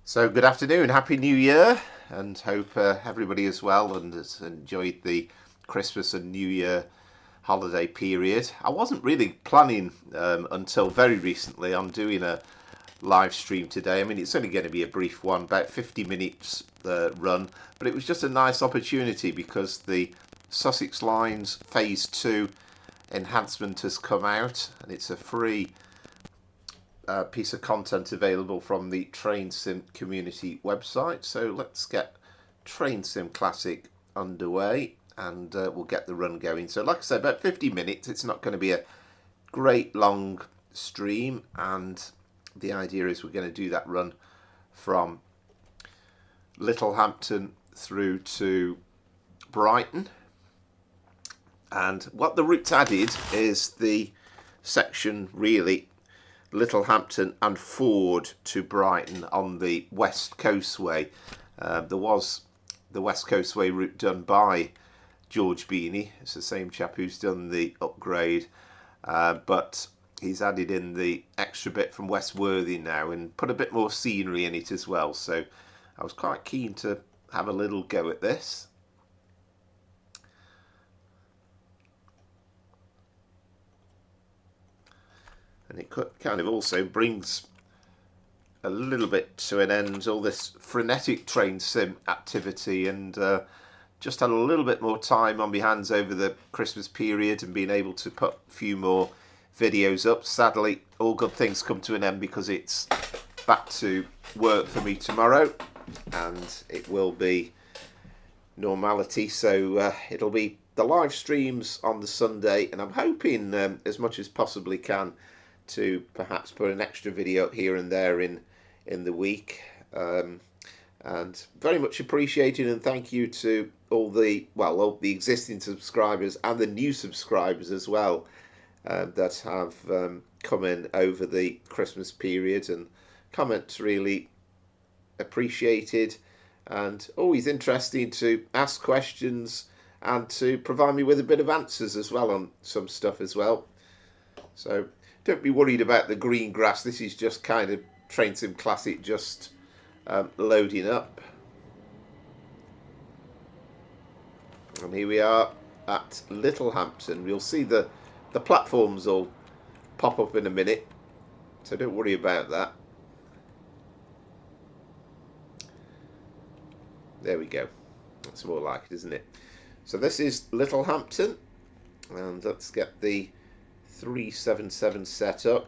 So good afternoon, Happy New Year, and hope everybody is well and has enjoyed the Christmas and New Year holiday period. I wasn't really planning until very recently on doing a live stream today. I mean, it's only going to be a brief one, about 50 minutes run, but it was just a nice opportunity because the Sussex Lines Phase 2 enhancement has come out, and it's a free piece of content available from the Train Sim community website. So let's get Train Sim Classic underway and we'll get the run going. So like I said, about 50 minutes. It's not going to be a great long stream, and the idea is we're going to do that run from Littlehampton through to Brighton. And what the route's added is the section really Littlehampton and Ford to Brighton on the West Coastway. There was the West Coastway route done by George Beany. It's the same chap who's done the upgrade, but he's added in the extra bit from West Worthing now and put a bit more scenery in it as well. So I was quite keen to have a little go at this. And it kind of also brings a little bit to an end all this frenetic train sim activity, and just had a little bit more time on my hands over the Christmas period and being able to put a few more videos up. Sadly, all good things come to an end because it's back to work for me tomorrow, and it will be normality. So it'll be the live streams on the Sunday, and I'm hoping as much as possibly can to perhaps put an extra video up here and there in the week, and very much appreciated, and thank you to all the existing subscribers and the new subscribers as well that have come in over the Christmas period, and comments really appreciated, and always interesting to ask questions and to provide me with a bit of answers as well on some stuff as well. So don't be worried about the green grass. This is just kind of Train Sim Classic just loading up. And here we are at Littlehampton. You'll see the platforms will pop up in a minute, so don't worry about that. There we go. That's more like it, isn't it? So this is Littlehampton, and let's get the 377 set up.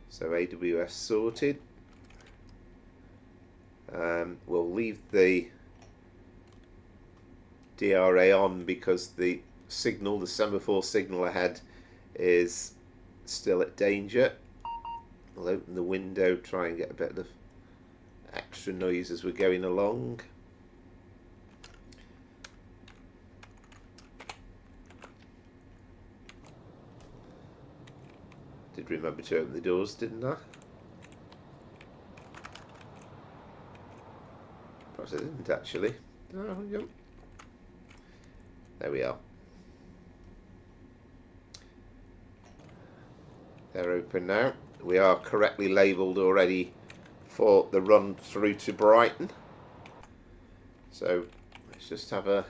So AWS sorted. We'll leave the DRA on because the signal, the semaphore signal ahead, is still at danger. We'll open the window, try and get a bit of extra noise as we're going along. Did remember to open the doors, didn't I? Perhaps I didn't actually. Oh, yeah. There we are. They're open now. We are correctly labelled already for the run through to Brighton. So let's just have a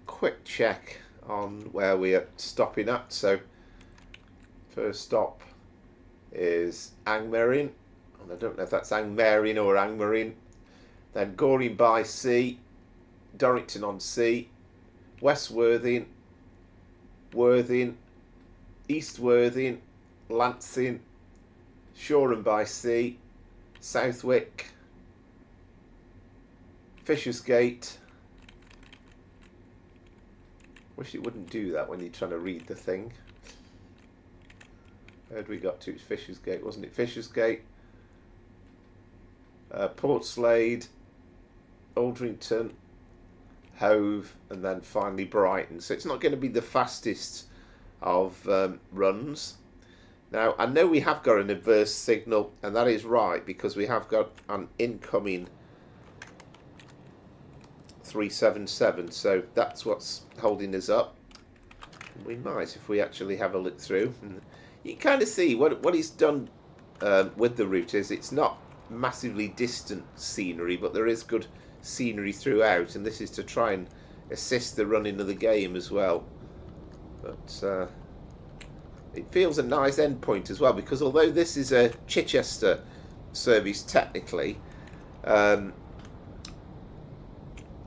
quick check on where we are stopping at. So first stop is Angmering, and I don't know if that's Angmering or Angmering. Then Goring by Sea, Dorrington on Sea, West Worthing, Worthing, East Worthing, Lancing, Shoreham by Sea, Southwick, Fishersgate. Wish it wouldn't do that when you're trying to read the thing. Where had we got to? It's Fishersgate, wasn't it? Fishersgate, Portslade, Aldrington, Hove, and then finally Brighton. So it's not going to be the fastest of runs. Now, I know we have got an adverse signal, and that is right because we have got an incoming 377, so that's what's holding us up. We might, if we actually have a look through. And You kind of see what he's done with the route is it's not massively distant scenery, but there is good scenery throughout, and this is to try and assist the running of the game as well. But it feels a nice endpoint as well, because although this is a Chichester service technically,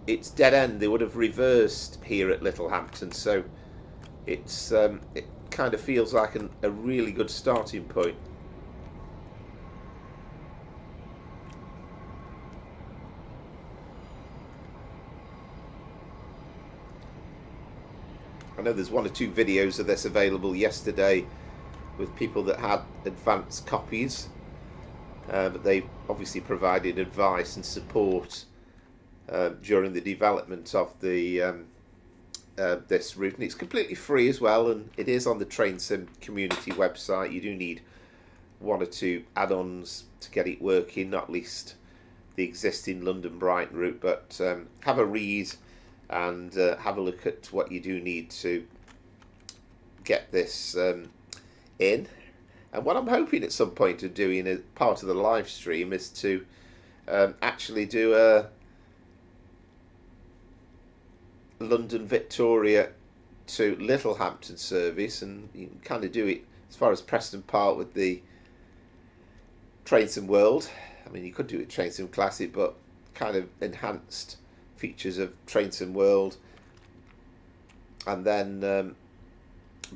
it's dead end. They would have reversed here at Littlehampton, so it's it kind of feels like a really good starting point. I know there's one or two videos of this available yesterday with people that had advanced copies, but they obviously provided advice and support during the development of the this route, and it's completely free as well, and it is on the Train Sim community website. You do need one or two add-ons to get it working, not least the existing London Brighton route, but have a read and have a look at what you do need to get this in. And what I'm hoping at some point of doing as part of the live stream is to actually do a London Victoria to Littlehampton service, and you can kind of do it as far as Preston Park with the Train Sim World. I mean, you could do it Train Sim Classic, but kind of enhanced features of Train Sim World, and then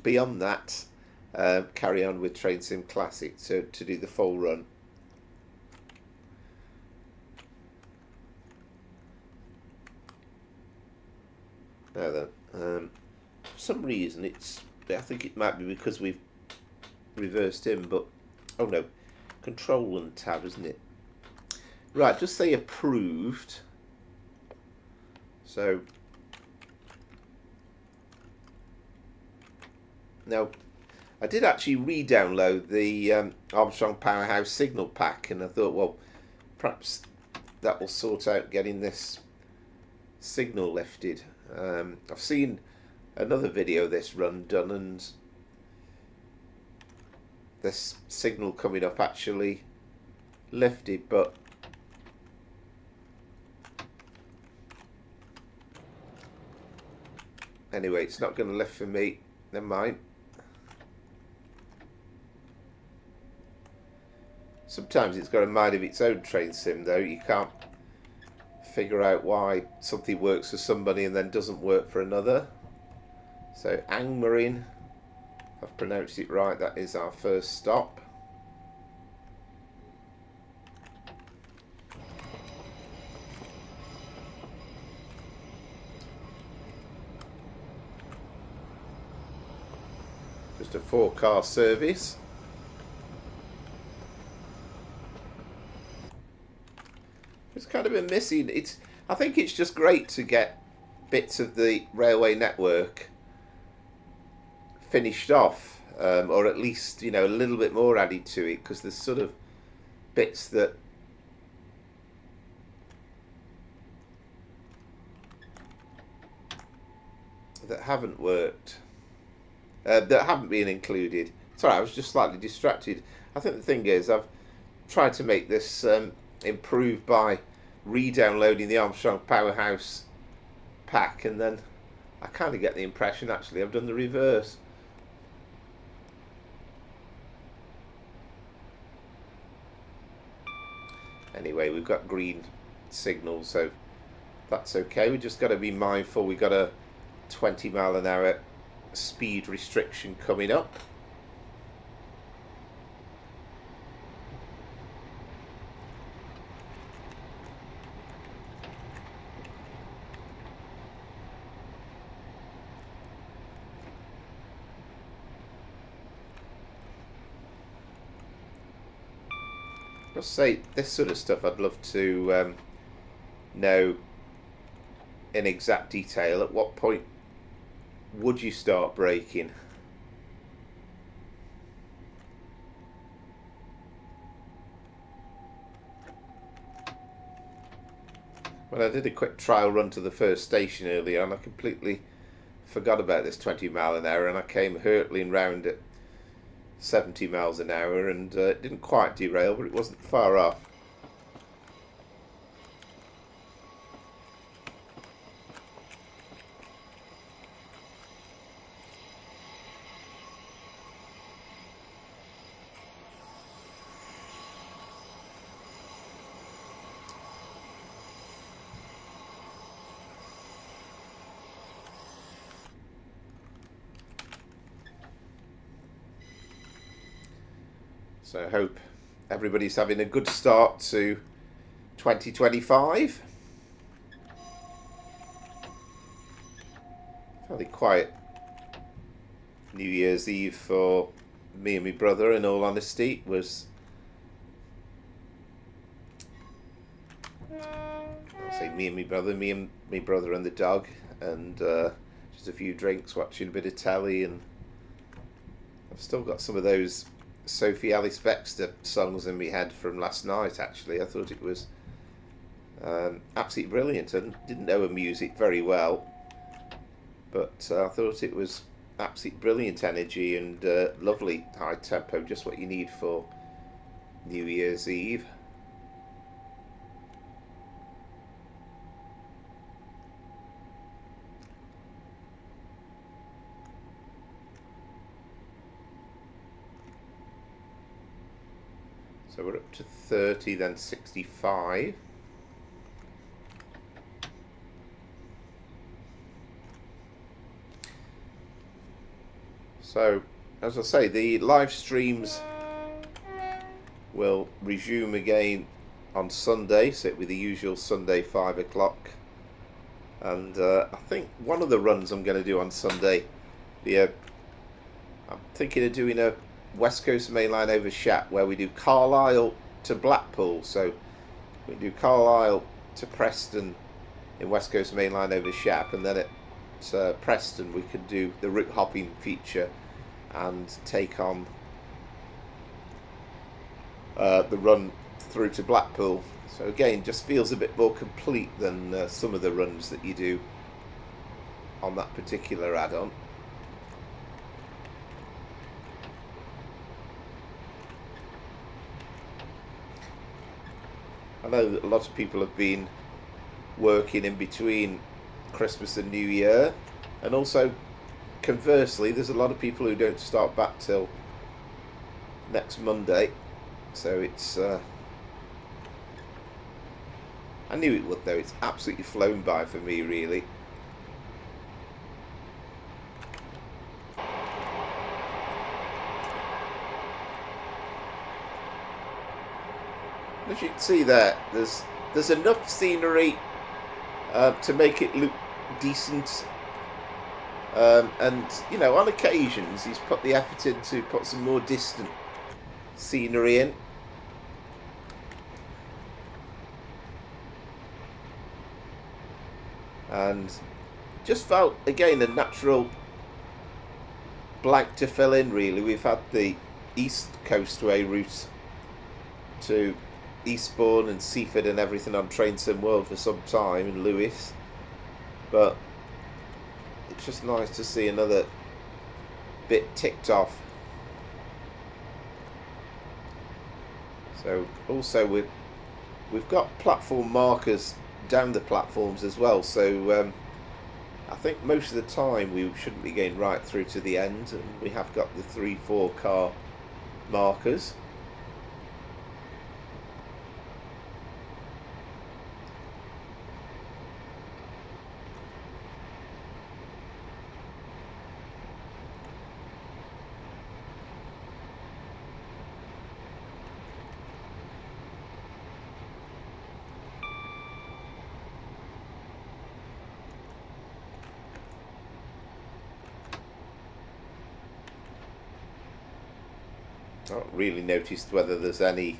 beyond that carry on with Train Sim Classic to do the full run. Now then, for some reason I think it might be because we've reversed in, but oh no, Control and Tab, isn't it? Right, just say approved. So now I did actually re-download the Armstrong Powerhouse signal pack, and I thought, well, perhaps that will sort out getting this signal lifted. I've seen another video of this run done, and this signal coming up actually lifted, but anyway, it's not going to lift for me. Never mind. Sometimes it's got a mind of its own, Train Sim, though. You can't figure out why something works for somebody and then doesn't work for another. So Angmering, if I've pronounced it right, that is our first stop. Just a 4-car service. It's kind of been missing. I think it's just great to get bits of the railway network finished off, or at least, you know, a little bit more added to it, because there's sort of bits that haven't worked, that haven't been included. Sorry, I was just slightly distracted. I think the thing is, I've tried to make this improve by re-downloading the Armstrong Powerhouse pack, and then I kind of get the impression actually I've done the reverse. Anyway, we've got green signals, so that's okay. We just got to be mindful we've got a 20-mile-an-hour speed restriction coming up. Just say this sort of stuff I'd love to know in exact detail. At what point would you start braking? Well, I did a quick trial run to the first station earlier, and I completely forgot about this 20 mile an hour, and I came hurtling round at 70 miles an hour, and it didn't quite derail, but it wasn't far off. So I hope everybody's having a good start to 2025. Fairly quiet New Year's Eve for me and my brother, in all honesty. It was, I'll say me and my brother and the dog, and just a few drinks, watching a bit of telly, and I've still got some of those Sophie Alice Bextor songs in my head from last night. Actually, I thought it was absolutely brilliant. I didn't know her music very well, but I thought it was absolutely brilliant energy and lovely high tempo, just what you need for New Year's Eve. So we're up to 30, then 65. So, as I say, the live streams will resume again on Sunday, so it'll be the usual Sunday 5 o'clock. And I think one of the runs I'm going to do on Sunday, I'm thinking of doing a West Coast Main Line over Shap, where we do Carlisle to Blackpool. So we do Carlisle to Preston in West Coast Main Line over Shap, and then at Preston we could do the route hopping feature and take on the run through to Blackpool. So again, just feels a bit more complete than some of the runs that you do on that particular add-on. I know that a lot of people have been working in between Christmas and New Year, and also conversely there's a lot of people who don't start back till next Monday, so it's I knew it would, though. It's absolutely flown by for me, really. As you can see there, there's enough scenery to make it look decent, and you know, on occasions he's put the effort in to put some more distant scenery in. And just felt again a natural blank to fill in, really. We've had the East Coastway route to Eastbourne and Seaford and everything on Train Sim World for some time in Lewis, but it's just nice to see another bit ticked off. So also we've got platform markers down the platforms as well, so I think most of the time we shouldn't be going right through to the end, and we have got the 3-4 car markers. Not really noticed whether there's any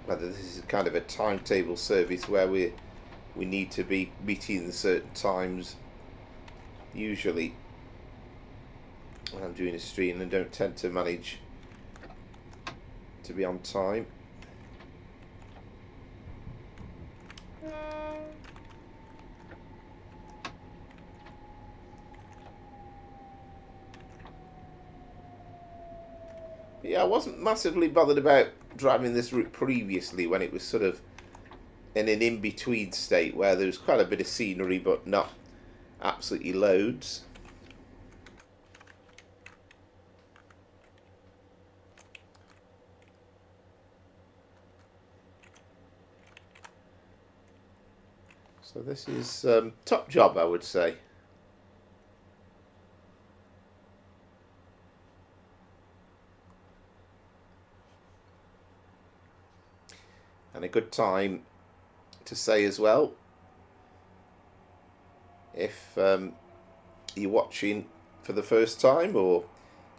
whether this is kind of a timetable service where we need to be meeting certain times. Usually when I'm doing a stream, I don't tend to manage to be on time. Yeah, I wasn't massively bothered about driving this route previously when it was sort of in an in-between state where there was quite a bit of scenery but not absolutely loads. So this is top job, I would say. And a good time to say as well, if you're watching for the first time, or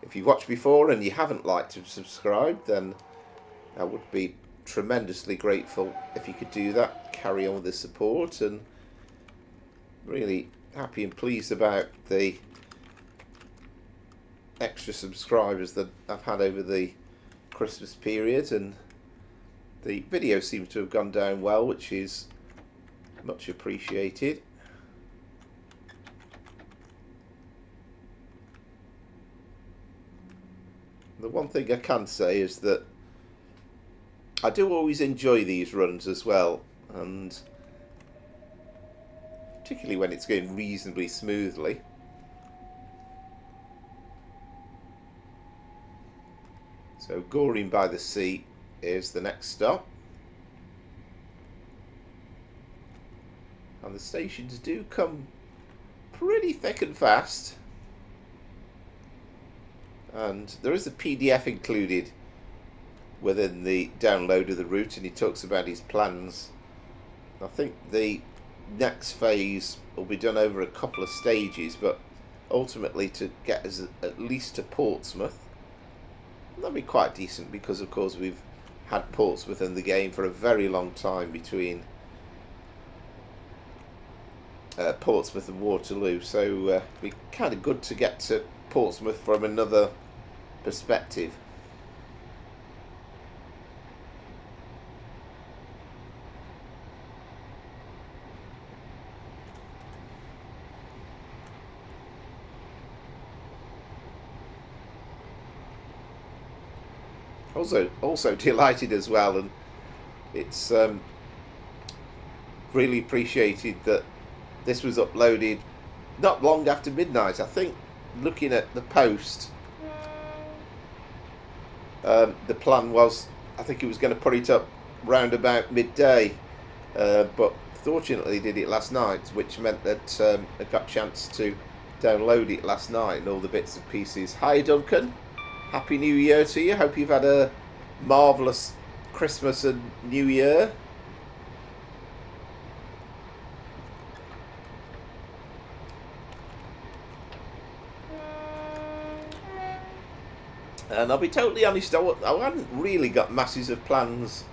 if you've watched before and you haven't liked and subscribed, then I would be tremendously grateful if you could do that. Carry on with the support, and really happy and pleased about the extra subscribers that I've had over the Christmas period, and the video seems to have gone down well, which is much appreciated. The one thing I can say is that I do always enjoy these runs as well, and particularly when it's going reasonably smoothly. So Goring by the Sea is the next stop, and the stations do come pretty thick and fast, and there is a PDF included within the download of the route, and he talks about his plans. I think the next phase will be done over a couple of stages, but ultimately to get us at least to Portsmouth. That'll be quite decent, because of course we've had Portsmouth in the game for a very long time between Portsmouth and Waterloo, so it'd be kind of good to get to Portsmouth from another perspective. Also delighted as well, and it's really appreciated that this was uploaded not long after midnight. I think, looking at the post, the plan was, I think it was going to put it up round about midday, but fortunately did it last night, which meant that I got a chance to download it last night and all the bits and pieces. Hi Duncan, Happy New Year to you. Hope you've had a marvellous Christmas and New Year. And I'll be totally honest, I hadn't really got masses of plans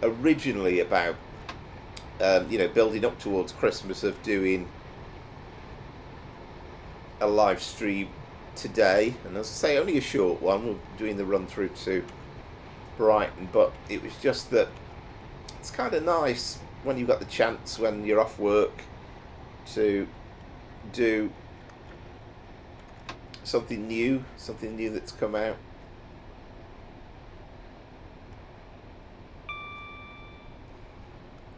originally about, building up towards Christmas, of doing a live stream today. And as I say, only a short one. We're doing the run through to Brighton, but it was just that it's kind of nice when you've got the chance, when you're off work, to do something new that's come out.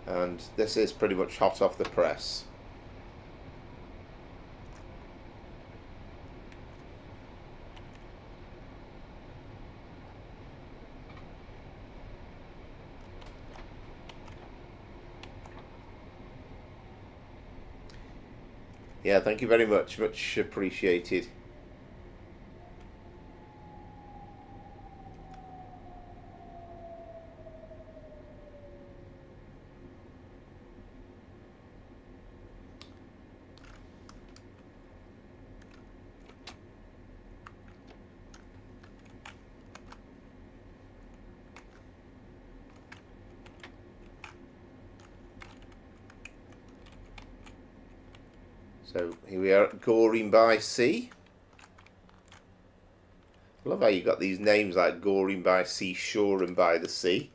And this is pretty much hot off the press. Yeah, thank you very much. Much appreciated. So here we are at Goring by Sea. I love how you got these names like Goring by Sea, Shore and by the Sea.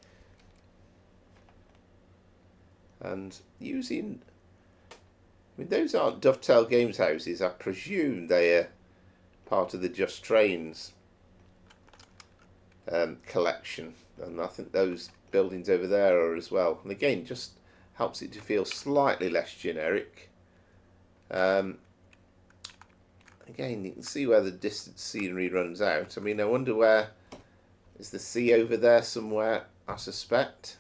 And using, I mean, those aren't Dovetail Games houses. I presume they are part of the Just Trains collection, and I think those buildings over there are as well. And again, just helps it to feel slightly less generic. Again, you can see where the distance scenery runs out. I mean, I wonder where is the sea over there somewhere, I suspect.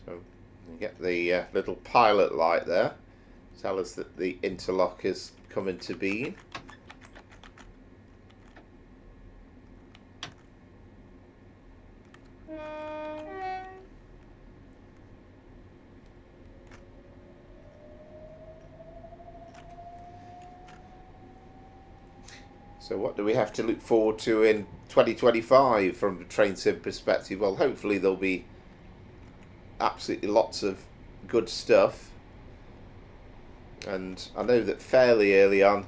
So you get the little pilot light there, tell us that the interlock is coming to being. So what do we have to look forward to in 2025 from the train sim perspective? Well, hopefully there'll be absolutely lots of good stuff. And I know that fairly early on,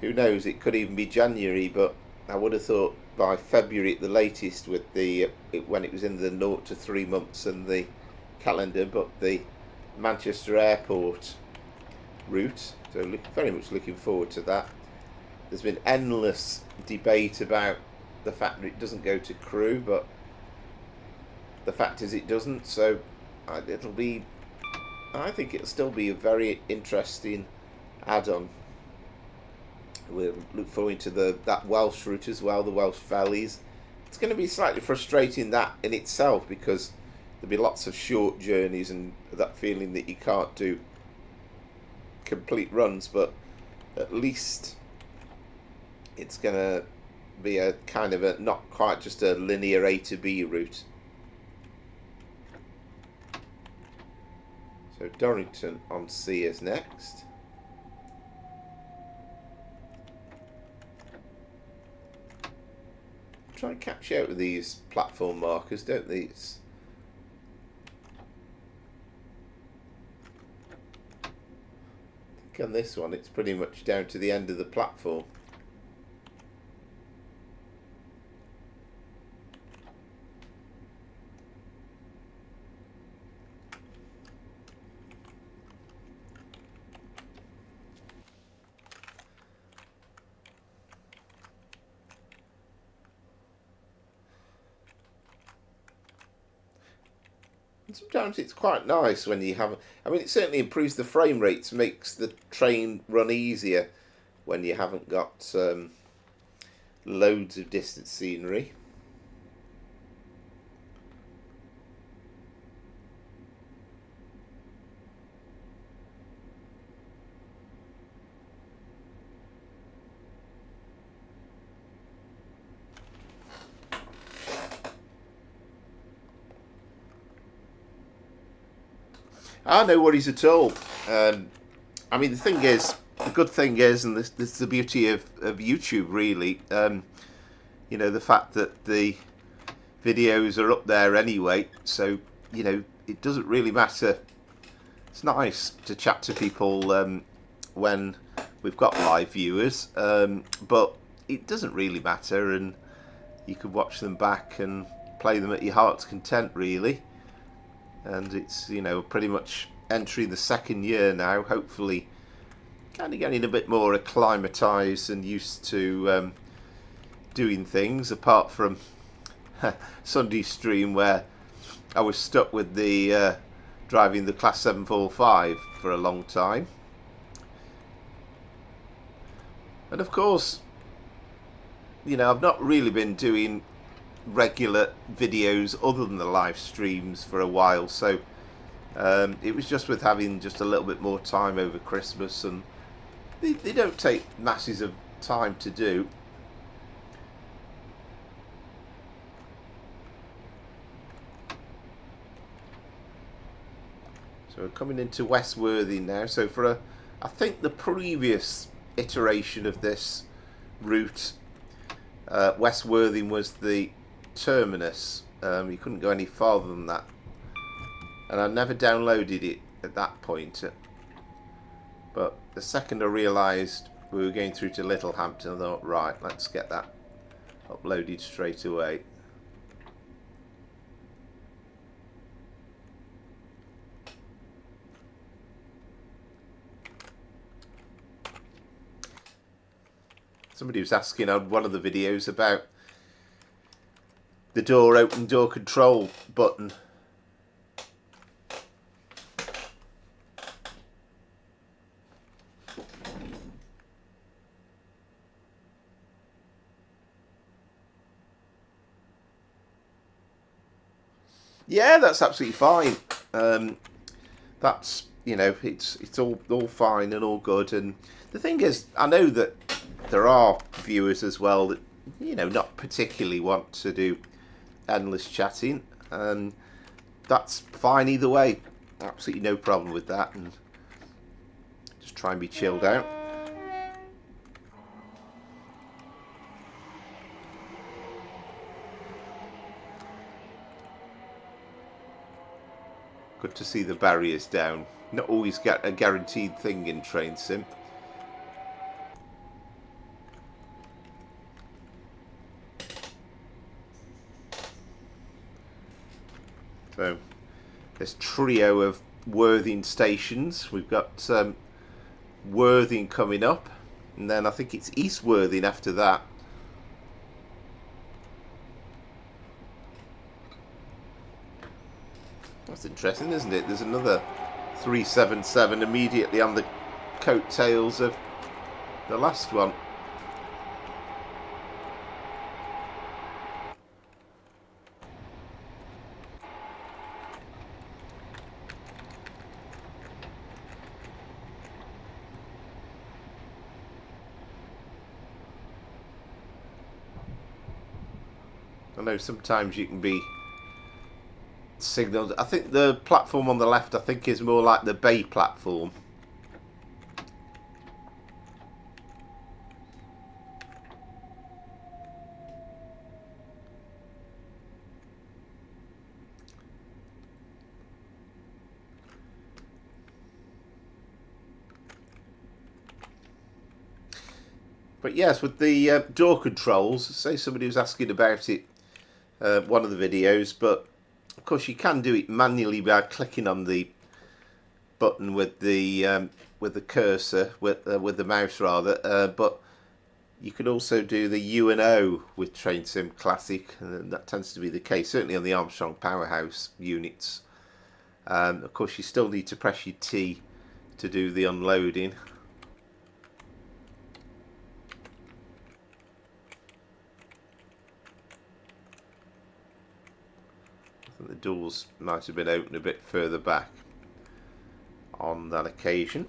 who knows, it could even be January, but I would have thought by February at the latest with the when it was in the 0 to 3 months and the calendar, but the Manchester Airport route. So very much looking forward to that. There's been endless debate about the fact that it doesn't go to Crewe, but the fact is it doesn't. So it'll be, I think it'll still be a very interesting add-on. We'll look forward to that Welsh route as well, the Welsh Valleys. It's going to be slightly frustrating that in itself, because there'll be lots of short journeys and that feeling that you can't do complete runs, but at least it's going to be a kind of a, not quite just a linear A to B route. So Dorrington on Sea is next. Try and catch out with these platform markers, don't these? I think on this one it's pretty much down to the end of the platform. Sometimes it's quite nice when you have, I mean, it certainly improves the frame rates, makes the train run easier when you haven't got loads of distance scenery. No worries at all. I mean, the good thing is, and this is the beauty of YouTube, really. You know, the fact that the videos are up there anyway, so, you know, it doesn't really matter. It's nice to chat to people when we've got live viewers, but it doesn't really matter, and you could watch them back and play them at your heart's content, really. And it's, you know, pretty much entering the second year now, hopefully kind of getting a bit more acclimatised and used to doing things, apart from Sunday stream where I was stuck with the driving the Class 745 for a long time. And of course, you know, I've not really been doing regular videos other than the live streams for a while, so it was just with having just a little bit more time over Christmas, and they don't take masses of time to do. So we're coming into West Worthing now. So for I think the previous iteration of this route, West Worthing was the terminus. You couldn't go any farther than that, and I never downloaded it at that point, but the second I realised we were going through to Littlehampton, I thought, right, let's get that uploaded straight away. Somebody was asking on one of the videos about the door open, door control button. Yeah, that's absolutely fine. That's, you know, it's all fine and all good. And the thing is, I know that there are viewers as well that, you know, not particularly want to do endless chatting, and that's fine either way. Absolutely no problem with that, and just try and be chilled out. Good to see the barriers down. Not always get a guaranteed thing in Train Sim. So this trio of Worthing stations. We've got Worthing coming up, and then I think it's East Worthing after that. That's interesting, isn't it? There's another 377 immediately on the coattails of the last one. I know sometimes you can be signalled. I think the platform on the left, I think, is more like the bay platform. But yes, with the door controls, say somebody was asking about it, one of the videos, but of course you can do it manually by clicking on the button with the cursor, with the mouse rather, but you can also do the U and O with Train Sim Classic, and that tends to be the case, certainly on the Armstrong Powerhouse units. Of course you still need to press your T to do the unloading. The doors might have been opened a bit further back on that occasion.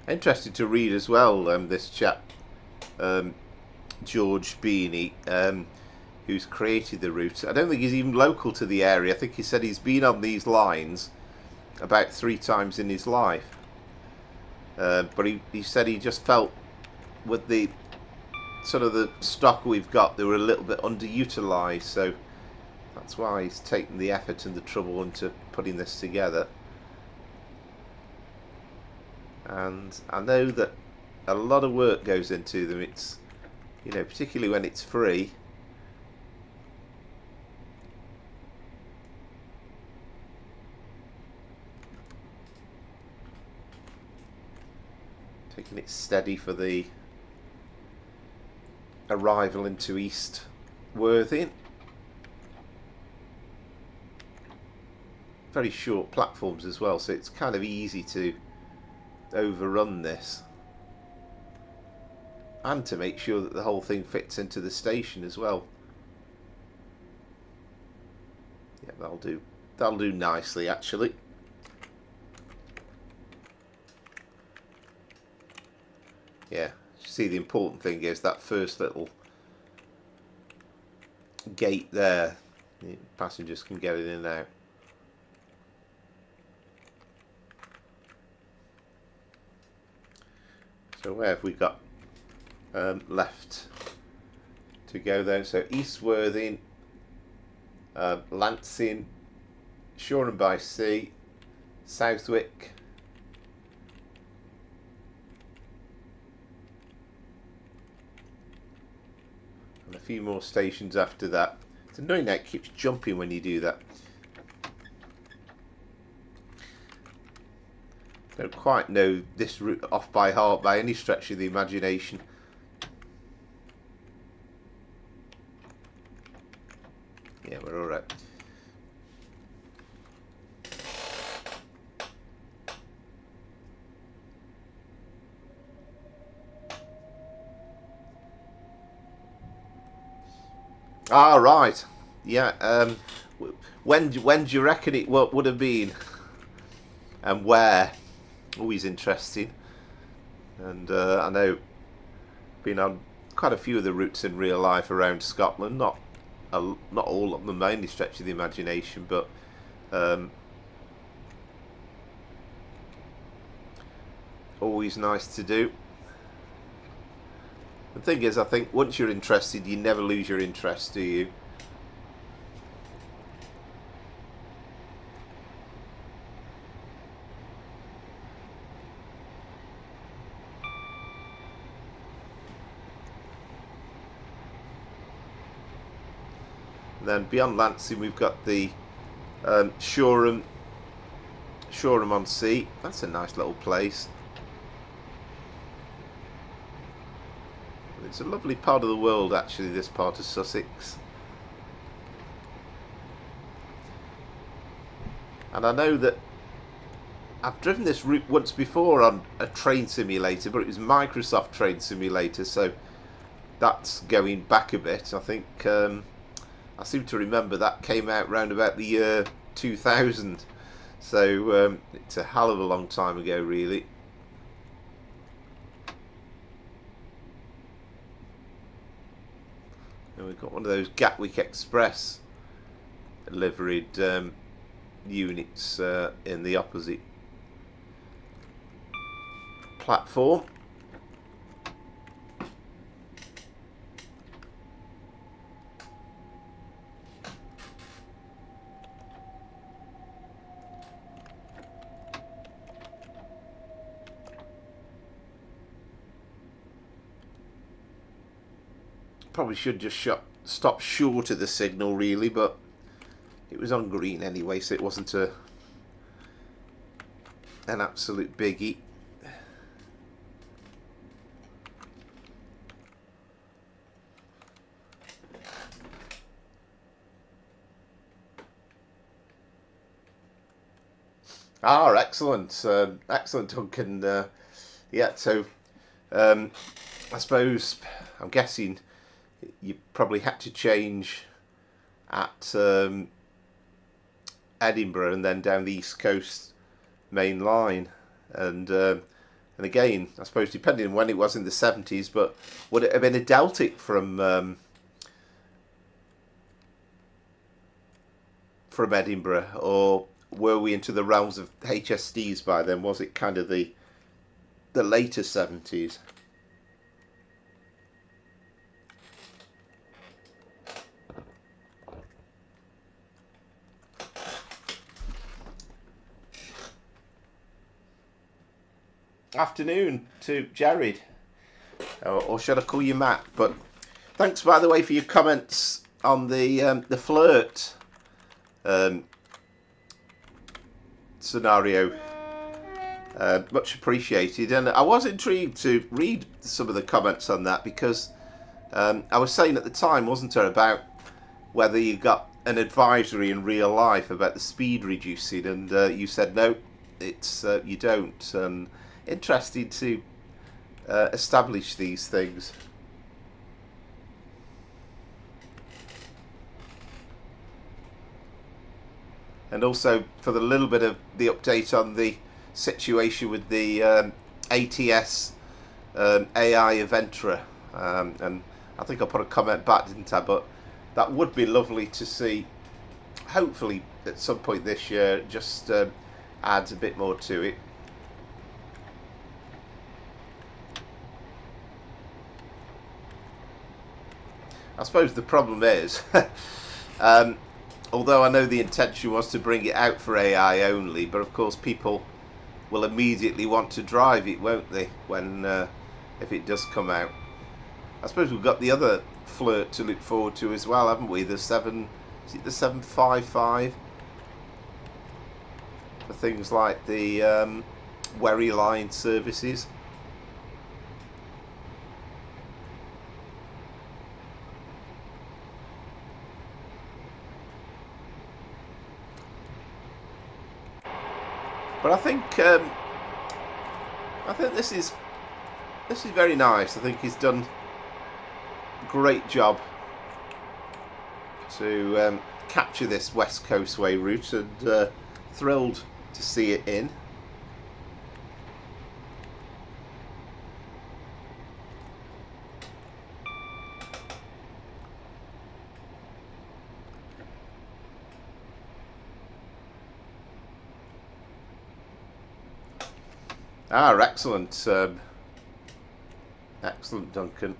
Interesting to read as well, this chap, George Beany, who's created the route. I don't think he's even local to the area. I think he said he's been on these lines about 3 times in his life. But he said he just felt with the sort of the stock we've got, they were a little bit underutilised. So that's why he's taken the effort and the trouble into putting this together. And I know that a lot of work goes into them. It's, you know, particularly when it's free. Taking it steady for the arrival into East Worthing. Very short platforms as well, so it's kind of easy to overrun this, and to make sure that the whole thing fits into the station as well. Yeah, that'll do nicely actually. Yeah, see, the important thing is that first little gate there, the passengers can get in and out. So where have we got left to go there. So East Worthing, Lancing, Shoreham by Sea, Southwick, and a few more stations after that. It's annoying that it keeps jumping when you do that. Don't quite know this route off by heart by any stretch of the imagination. Yeah, we're all right. Ah, right. Yeah. When do you reckon it would have been, and where? Always interesting. And I know been on quite a few of the routes in real life around Scotland. Not all of them by any stretch of the imagination, but always nice to do. The thing is, I think once you're interested, you never lose your interest, do you? And then beyond Lancing, we've got the Shoreham on Sea. That's a nice little place. It's a lovely part of the world, actually, this part of Sussex. And I know that I've driven this route once before on a train simulator, but it was Microsoft Train Simulator, so that's going back a bit. I think I seem to remember that came out round about the year 2000, so it's a hell of a long time ago, really. And we've got one of those Gatwick Express liveried units in the opposite platform. Probably should just stop short of the signal, really, but it was on green anyway, so it wasn't an absolute biggie. Ah, excellent, excellent, Duncan. Yeah, so I suppose I'm guessing you probably had to change at Edinburgh and then down the East Coast main line, and again, I suppose depending on when it was in the 70s, but would it have been a Deltic from Edinburgh, or were we into the realms of HSDs by then? Was it kind of the later 70s? Afternoon to Jared, or should I call you Matt? But thanks, by the way, for your comments on the flirt scenario. Much appreciated, and I was intrigued to read some of the comments on that, because I was saying at the time, wasn't there, about whether you got an advisory in real life about the speed reducing, and you said no, it's you don't. And interested to establish these things. And also for the little bit of the update on the situation with the ATS AI Eventra, and I think I put a comment back, didn't I? But that would be lovely to see, hopefully at some point this year, just adds a bit more to it. I suppose the problem is, although I know the intention was to bring it out for AI only, but of course people will immediately want to drive it, won't they, when if it does come out. I suppose we've got the other flirt to look forward to as well, haven't we? The 755 for things like the Wherry line services. But I think this is very nice. I think he's done a great job to capture this West Coastway route, and thrilled to see it in. Ah, excellent. Excellent, Duncan.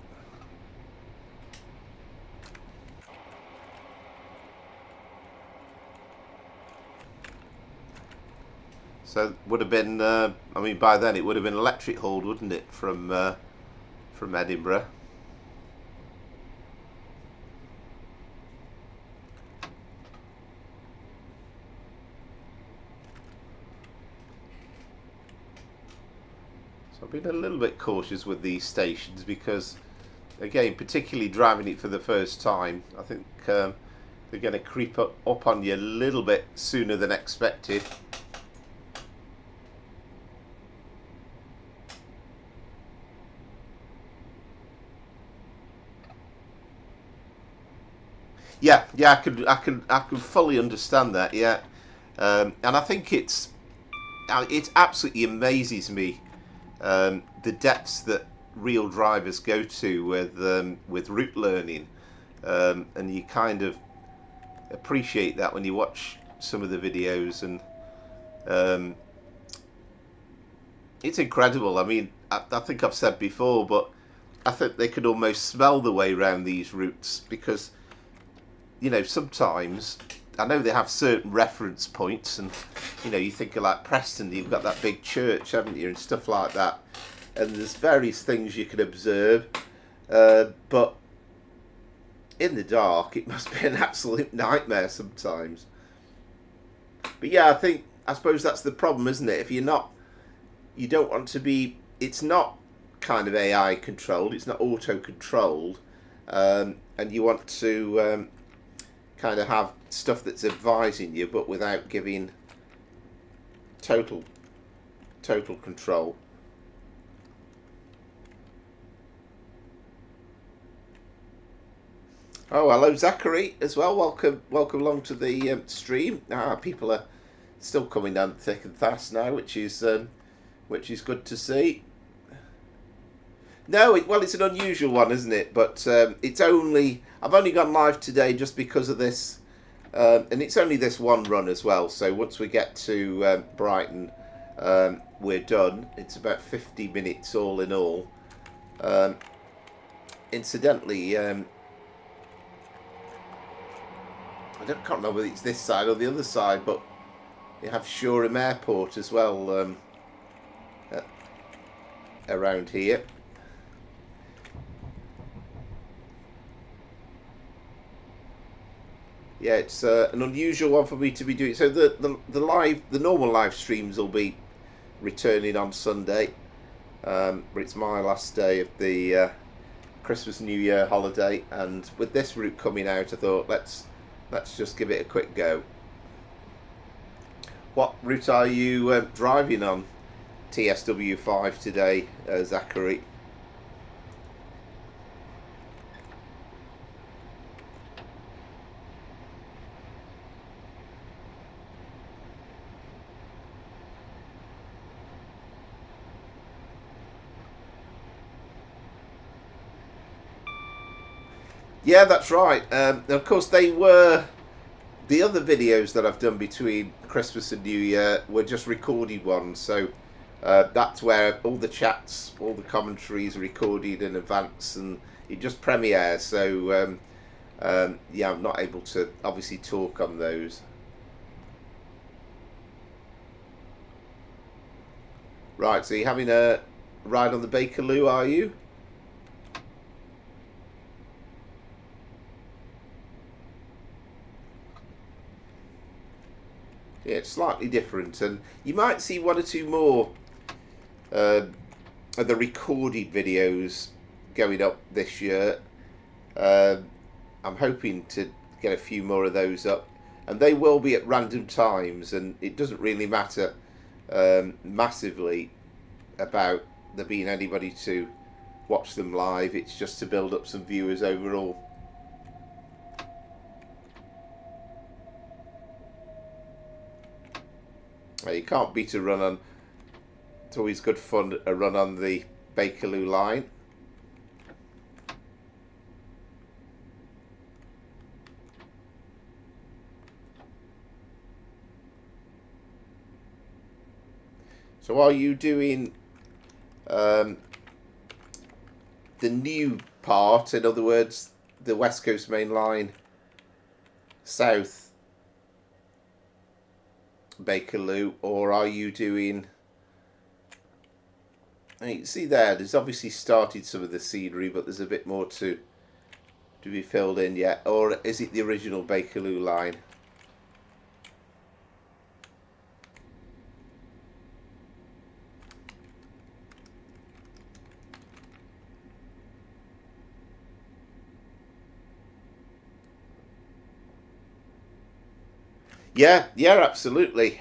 So would have been, I mean, by then it would have been electric hauled, wouldn't it, from Edinburgh? So I've been a little bit cautious with these stations because, again, particularly driving it for the first time, I think they're going to creep up on you a little bit sooner than expected. Yeah, I could fully understand that. Yeah, and I think it absolutely amazes me the depths that real drivers go to with route learning, and you kind of appreciate that when you watch some of the videos, and it's incredible. I mean, I think I've said before, but I think they could almost smell the way around these routes because, you know, sometimes I know they have certain reference points, and you know, you think of like Preston, you've got that big church, haven't you, and stuff like that, and there's various things you can observe, but in the dark it must be an absolute nightmare sometimes. But yeah, I suppose that's the problem, isn't it? If you don't want to be, it's not kind of AI controlled, it's not auto controlled, and you want to kind of have stuff that's advising you, but without giving total control. Oh, hello Zachary as well. Welcome along to the stream. People are still coming down thick and fast now, which is good to see. No, well, it's an unusual one, isn't it? But I've only gone live today just because of this, and it's only this one run as well. So once we get to Brighton, we're done. It's about 50 minutes all in all. Incidentally, I can't remember whether it's this side or the other side, but you have Shoreham Airport as well around here. Yeah, it's an unusual one for me to be doing. So the normal live streams will be returning on Sunday, but it's my last day of the Christmas New Year holiday, and with this route coming out, I thought let's just give it a quick go. What route are you driving on TSW5 today, Zachary? Yeah, that's right. Of course, they were the other videos that I've done between Christmas and New Year were just recorded ones. So that's where all the chats, all the commentaries are recorded in advance, and it just premieres, so yeah, I'm not able to obviously talk on those. Right, so you're having a ride on the Bakerloo, are you? Yeah, it's slightly different, and you might see one or two more of the recorded videos going up this year. I'm hoping to get a few more of those up, and they will be at random times, and it doesn't really matter massively about there being anybody to watch them live. It's just to build up some viewers overall. You can't beat a run on. It's always good fun, a run on the Bakerloo line. So are you doing the new part, in other words, the West Coast Main Line south Bakerloo, or are you doing... And you can see there's obviously started some of the scenery, but there's a bit more to be filled in yet, or is it the original Bakerloo line? Yeah, absolutely.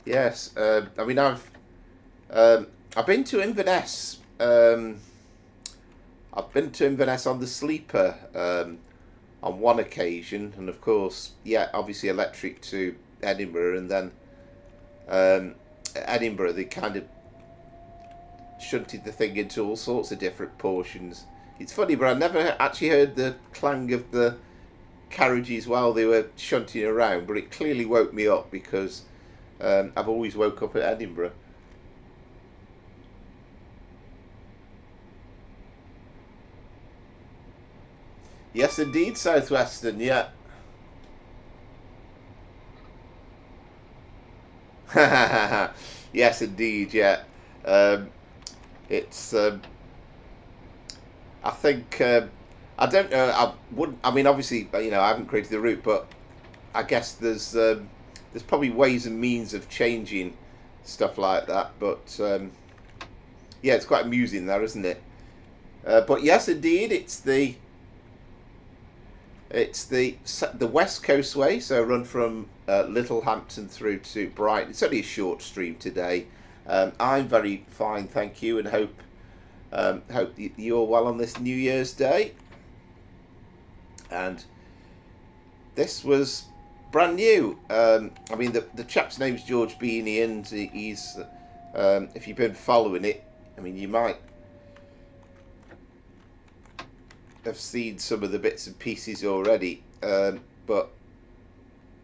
Yes, I mean I've been to Inverness. I've been to Inverness on the sleeper on one occasion, and of course, yeah, obviously electric to Edinburgh, and then Edinburgh they kind of shunted the thing into all sorts of different portions. It's funny, but I never actually heard the clang of the carriages while they were shunting around, but it clearly woke me up because I've always woke up at Edinburgh. Yes, indeed, Southwestern, yeah. Yes, indeed, yeah. It's I think I don't know. I wouldn't. I mean, obviously, I haven't created the route, but I guess there's probably ways and means of changing stuff like that. But yeah, it's quite amusing there, isn't it? But yes, indeed, it's the West Coastway. So run from Littlehampton through to Brighton. It's only a short stream today. I'm very fine, thank you, and hope you're well on this New Year's Day. And this was brand new. I mean, the chap's name's George Beany, and he's if you've been following it, I mean, you might have seen some of the bits and pieces already, but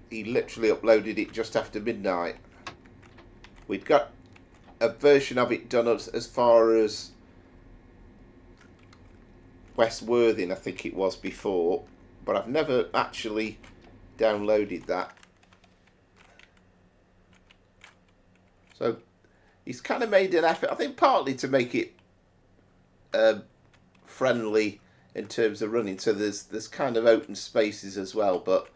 he literally uploaded it just after midnight. We'd got a version of it done as far as West Worthing, I think it was, before, but I've never actually downloaded that. So he's kind of made an effort, I think, partly to make it friendly in terms of running. So there's kind of open spaces as well, but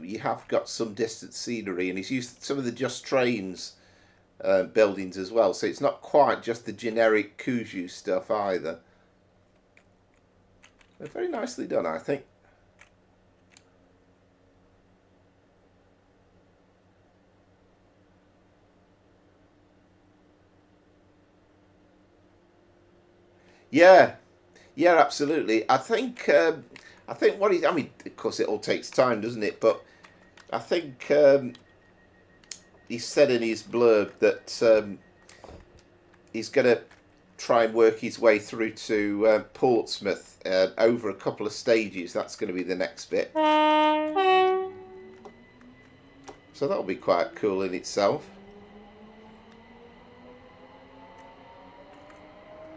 you have got some distant scenery, and he's used some of the Just Trains buildings as well. So it's not quite just the generic Kuju stuff either. They're very nicely done, I think. Yeah, absolutely. I think what I mean, of course, it all takes time, doesn't it? But I think he said in his blurb that he's going to try and work his way through to Portsmouth over a couple of stages. That's going to be the next bit. So that'll be quite cool in itself.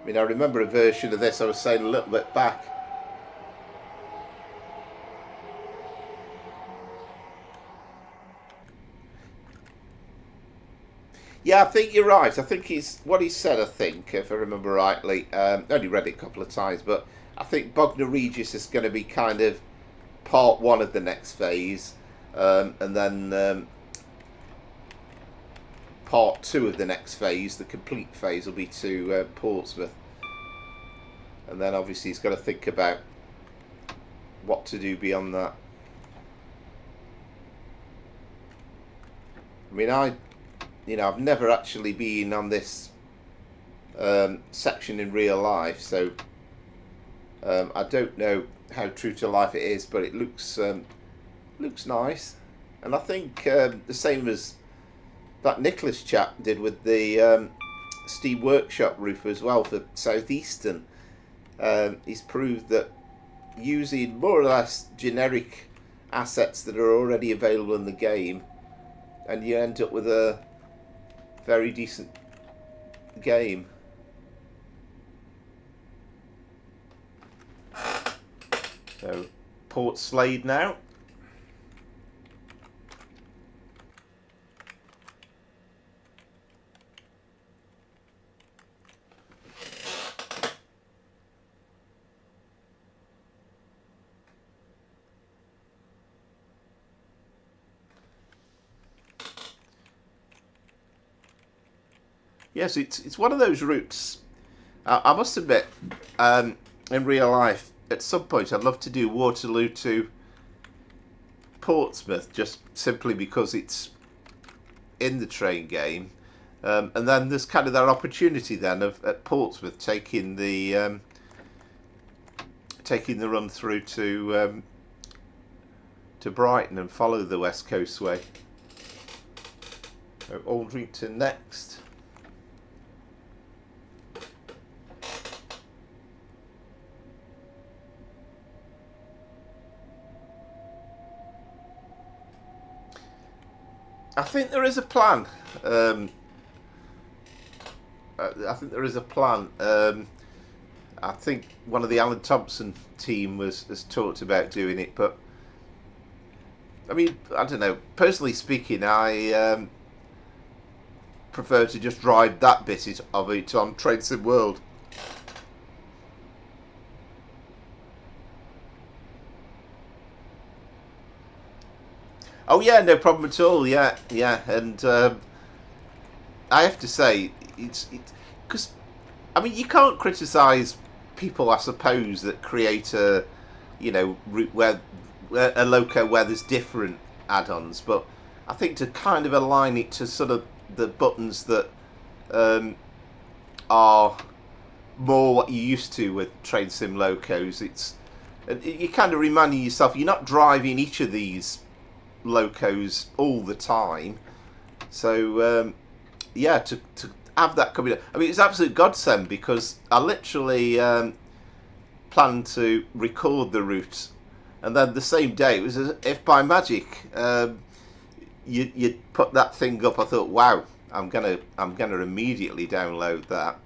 I mean, I remember a version of this I was saying a little bit back. Yeah, I think you're right. I think he's what he said. I think, if I remember rightly, only read it a couple of times, but I think Bognor Regis is going to be kind of part one of the next phase, and then part two of the next phase, the complete phase, will be to Portsmouth, and then obviously he's got to think about what to do beyond that. I mean, I've never actually been on this section in real life, so I don't know how true to life it is, but it looks nice, and I think the same as that Nicholas chap did with the Steam Workshop roof as well for Southeastern. He's proved that using more or less generic assets that are already available in the game, and you end up with a very decent game. So, Port Slade now. Yes, it's one of those routes. I must admit, in real life, at some point I'd love to do Waterloo to Portsmouth, just simply because it's in the train game, and then there's kind of that opportunity then of at Portsmouth taking the run through to Brighton and follow the West Coastway. So Aldrington next. I think there is a plan. I think there is a plan. I think one of the Alan Thompson team has talked about doing it, but I mean, I don't know. Personally speaking, I prefer to just ride that bit of it on Train Sim World. Oh yeah, no problem at all. Yeah, and I have to say, it's because I mean you can't criticise people, I suppose, that create a route where a loco where there's different add-ons, but I think to kind of align it to sort of the buttons that are more what you used to with Train Sim locos, you're kind of reminding yourself you're not driving each of these locos all the time, so yeah, to have that coming up, I mean, it's absolute godsend, because I literally planned to record the route, and then the same day it was as if by magic you put that thing up. I thought, wow, I'm gonna immediately download that.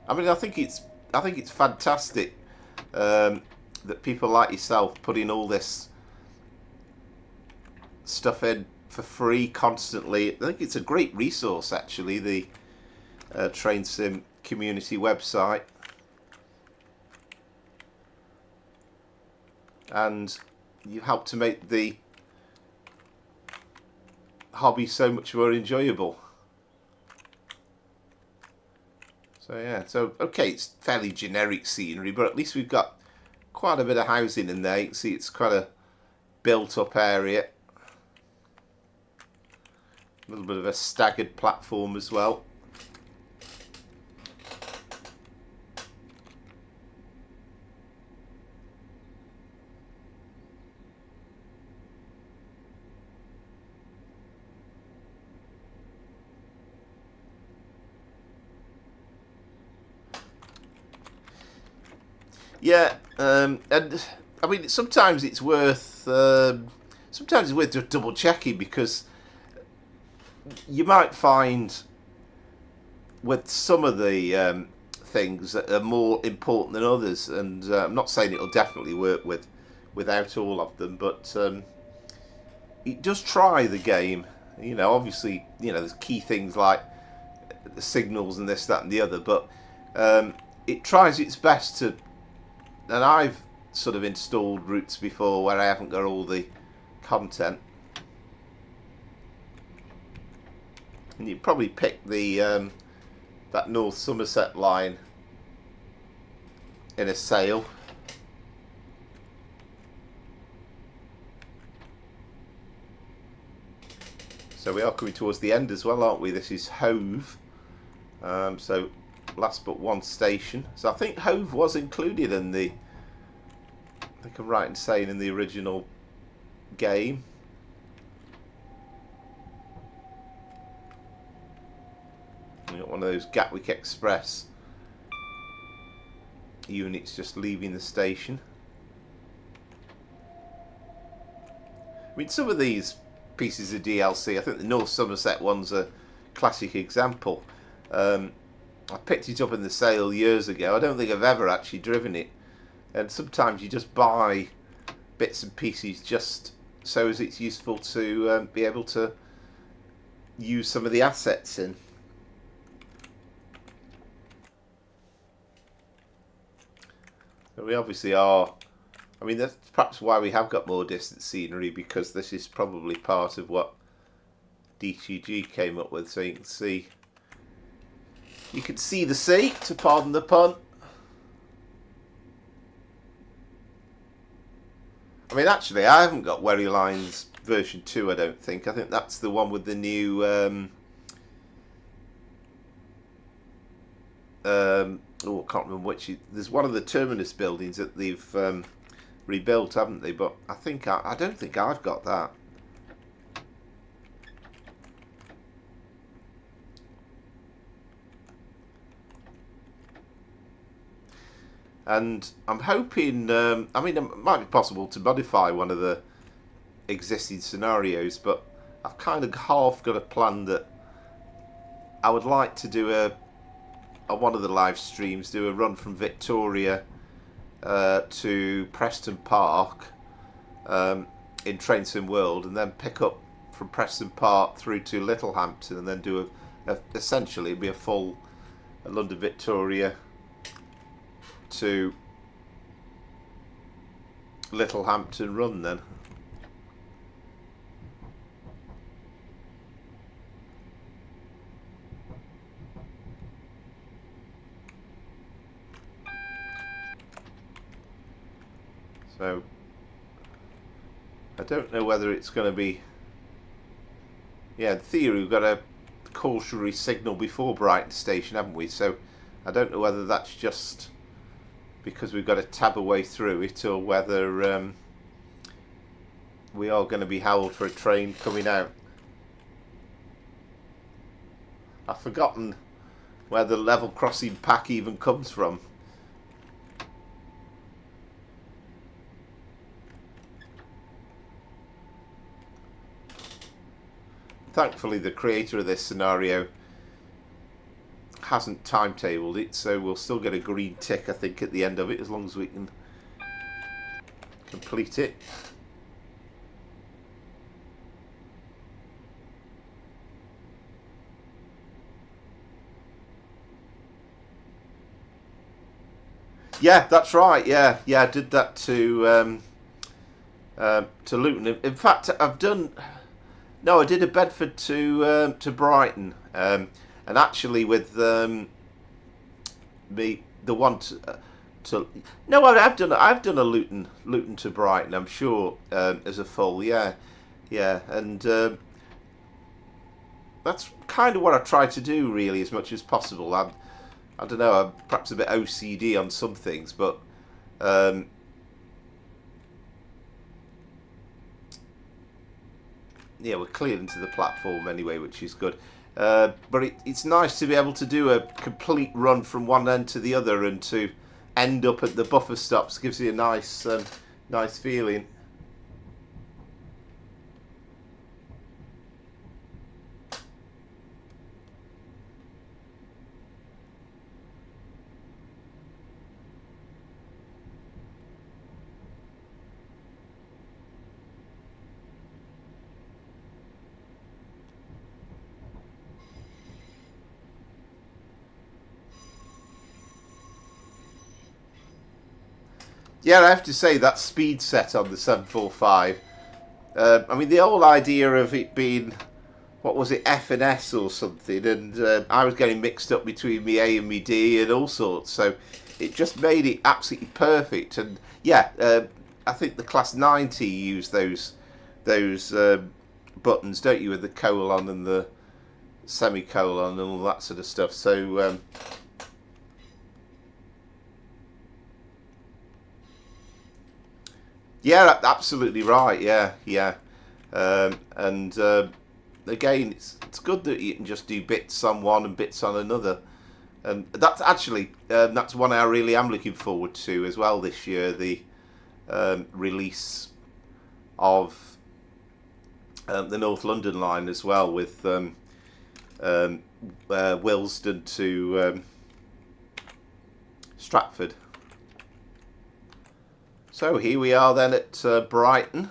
I mean, I think it's fantastic that people like yourself putting all this stuff in for free constantly. I think it's a great resource, actually, the Train Sim community website, and you help to make the hobby so much more enjoyable. So yeah, so okay, it's fairly generic scenery, but at least we've got quite a bit of housing in there. You can see it's quite a built-up area. A little bit of a staggered platform as well. Yeah, and I mean, sometimes it's worth just double checking, because you might find with some of the things that are more important than others, and I'm not saying it'll definitely work without all of them, but it does try the game. You know, obviously, you know, there's key things like the signals and this, that, and the other, but it tries its best to. And I've sort of installed routes before where I haven't got all the content, and you probably pick the that North Somerset line in a sale. So we are coming towards the end as well, aren't we? This is Hove. So last but one station. So I think Hove was included in the, I think I'm right in saying, in the original game. We got one of those Gatwick Express units just leaving the station. I mean, some of these pieces of DLC, I think the North Somerset one's a classic example. I picked it up in the sale years ago. I don't think I've ever actually driven it. And sometimes you just buy bits and pieces just so as it's useful to be able to use some of the assets in. So we obviously are, I mean, that's perhaps why we have got more distant scenery, because this is probably part of what DTG came up with. So you can see the sea, to pardon the pun. I mean, actually, I haven't got Wherry Lines version 2, I don't think. I think that's the one with the new oh, I can't remember which. There's one of the terminus buildings that they've rebuilt, haven't they? But I think I don't think I've got that. And I'm hoping, I mean, it might be possible to modify one of the existing scenarios, but I've kind of half got a plan that I would like to do on one of the live streams, do a run from Victoria to Preston Park in Train Sim World, and then pick up from Preston Park through to Littlehampton, and then do essentially it'd be a full London Victoria to Littlehampton run then. So I don't know whether it's going to be, yeah, in theory we've got a cautionary signal before Brighton station, haven't we? So I don't know whether that's just because we've got to tab a way through it, or whether we are going to be held for a train coming out. I've forgotten where the level crossing pack even comes from. Thankfully, the creator of this scenario hasn't timetabled it, so we'll still get a green tick, I think, at the end of it, as long as we can complete it. Yeah, that's right. Yeah, I did that to Luton. In fact, I've done. No, I did a Bedford to Brighton, and actually with the one to no, I've done a Luton to Brighton, I'm sure, as a full. Yeah, and that's kind of what I try to do, really, as much as possible. I don't know, I'm perhaps a bit OCD on some things, but yeah, we're cleared into the platform anyway, which is good. But it's nice to be able to do a complete run from one end to the other, and to end up at the buffer stops gives you a nice feeling. Yeah, I have to say that speed set on the 745. I mean, the whole idea of it being, what was it, F and S or something, and I was getting mixed up between me A and me D and all sorts. So it just made it absolutely perfect. And yeah, I think the Class 90 use those buttons, don't you, with the colon and the semicolon and all that sort of stuff. So yeah, absolutely right. Yeah, yeah, and again, it's good that you can just do bits on one and bits on another. And that's actually that's one I really am looking forward to as well this year. The release of the North London line as well, with Willesden to Stratford. So here we are then at Brighton,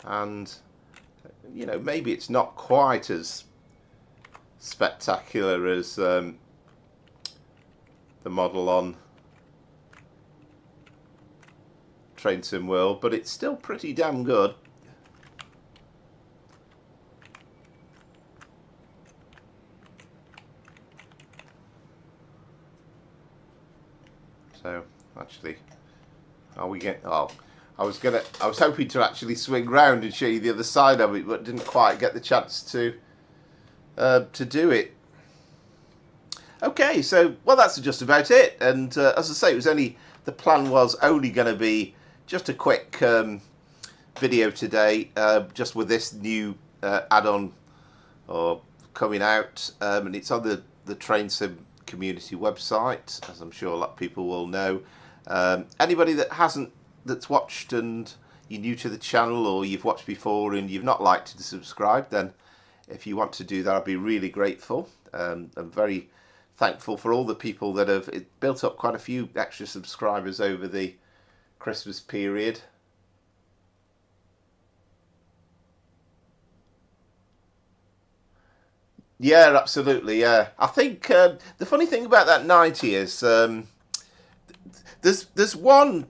and you know, maybe it's not quite as spectacular as the model on Train Sim World, but it's still pretty damn good. So actually, are we getting? Oh, I was hoping to actually swing round and show you the other side of it, but didn't quite get the chance to do it. Okay, so well, that's just about it. And as I say, it was only, the plan was only going to be just a quick video today, just with this new add-on or coming out, and it's on the Train Sim community website, as I'm sure a lot of people will know. Anybody that's watched and you're new to the channel, or you've watched before and you've not liked to subscribe, then if you want to do that, I'd be really grateful. I'm very thankful for all the people that have built up quite a few extra subscribers over the Christmas period. Yeah, absolutely. Yeah, I think the funny thing about that 90 is there's one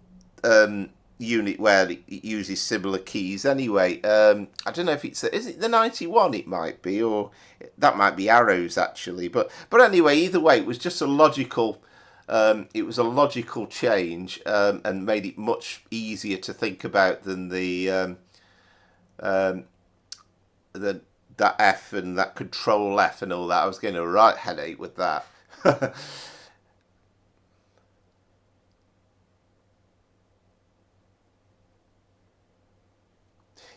unit where it uses similar keys anyway. I don't know if is it the 91? It might be, or that might be arrows actually. But anyway, either way, it was just a logical. It was a logical change, and made it much easier to think about than the that F and that Control F and all that. I was getting a right headache with that.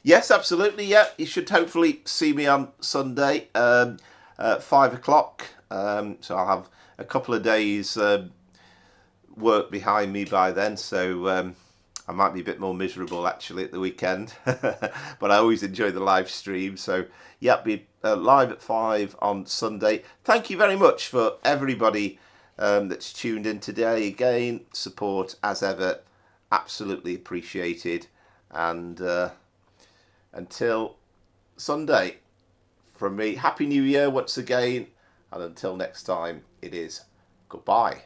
Yes, absolutely. Yeah, you should hopefully see me on Sunday at 5 o'clock. So I'll have a couple of days work behind me by then. So I might be a bit more miserable actually at the weekend, but I always enjoy the live stream. So yeah, be live at 5 on Sunday. Thank you very much for everybody that's tuned in today. Again, support as ever, absolutely appreciated. And until Sunday, from me, Happy New Year once again, and until next time, it is goodbye.